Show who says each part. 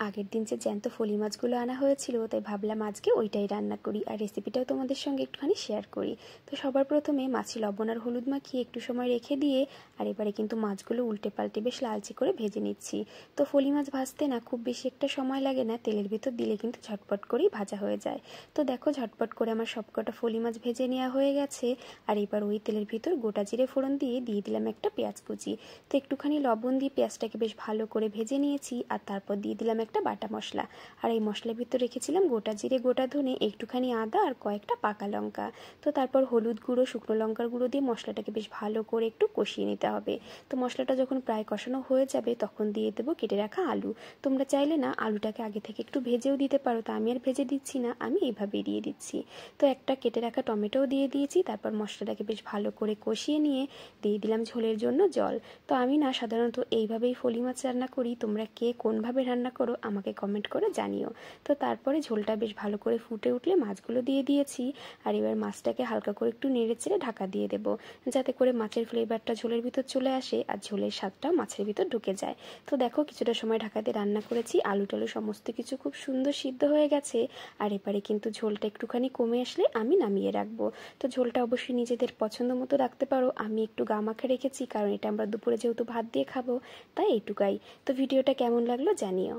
Speaker 1: আগের দিন যে জ্যান্ত ফলি মাছগুলো আনা হয়েছিল, তাই ভাবলাম আজকে ওইটাই রান্না করি আর রেসিপিটাও তোমাদের সঙ্গে একটুখানি শেয়ার করি। তো সবার প্রথমে মাছে লবণ আর হলুদ মাখিয়ে একটু সময় রেখে দিয়ে আর এবারে কিন্তু মাছগুলো উল্টে পাল্টে বেশ লালচে করে ভেজে নিচ্ছি। তো ফলি মাছ ভাজতে না খুব বেশি একটা সময় লাগে না, তেলের ভিতর দিলে কিন্তু ঝটপট করেই ভাজা হয়ে যায়। তো দেখো ঝটপট করে আমার সবকটা ফলি মাছ ভেজে নেওয়া হয়ে গেছে। আর এবার ওই তেলের ভিতর গোটা জিরে ফোড়ন দিয়ে দিলাম একটা পেঁয়াজ কুচি। তো একটুখানি লবণ দিয়ে পেঁয়াজটাকে বেশ ভালো করে ভেজে নিয়েছি আর তারপর দিয়ে দিলাম একটা বাটা মশলা। আর এই মশলার ভিতর রেখেছিলাম গোটা জিরে, গোটা ধনে, একটুখানি আদা আর কয়েকটা পাকা লঙ্কা। তো তারপর হলুদ গুঁড়ো, শুকনো লঙ্কার গুঁড়ো দিয়ে মশলাটাকে বেশ ভালো করে একটু কষিয়ে নিতে হবে। তো মশলাটা যখন প্রায় কষানো হয়ে যাবে তখন দিয়ে দেবো কেটে রাখা আলু। তোমরা চাইলে না আলুটাকে আগে থেকে একটু ভেজেও দিতে পারো, তো আমি আর ভেজে দিচ্ছি না, আমি এইভাবেই দিয়ে দিচ্ছি। তো একটা কেটে রাখা টমেটোও দিয়ে দিয়েছি। তারপর মশলাটাকে বেশ ভালো করে কষিয়ে নিয়ে দিয়ে দিলাম ঝোলের জন্য জল। তো আমি না সাধারণত এইভাবেই ফলি মাছ রান্না করি, তোমরা কে কোনভাবে রান্না করো আমাকে কমেন্ট করে জানিও। তো তারপরে ঝোলটা বেশ ভালো করে ফুটে উঠলে মাছগুলো দিয়ে দিয়েছি। আর এবার মাছটাকে হালকা করে একটু নেড়ে চেড়ে ঢাকা দিয়ে দেবো, যাতে করে মাছের ফ্লেভারটা ঝোলের ভিতর চলে আসে আর ঝোলের স্বাদটাও মাছের ভিতর ঢুকে যায়। তো দেখো কিছুটা সময় ঢাকা দিয়ে রান্না করেছি, আলু টালু সমস্ত কিছু খুব সুন্দর সিদ্ধ হয়ে গেছে। আর এবারে কিন্তু ঝোলটা একটুখানি কমে আসলে আমি নামিয়ে রাখবো। তো ঝোলটা অবশ্যই নিজেদের পছন্দ মতো রাখতে পারো, আমি একটু গা মাখা রেখেছি কারণ এটা আমরা দুপুরে যেহেতু ভাত দিয়ে খাবো, তাই এইটুকাই। তো ভিডিওটা কেমন লাগলো জানিও।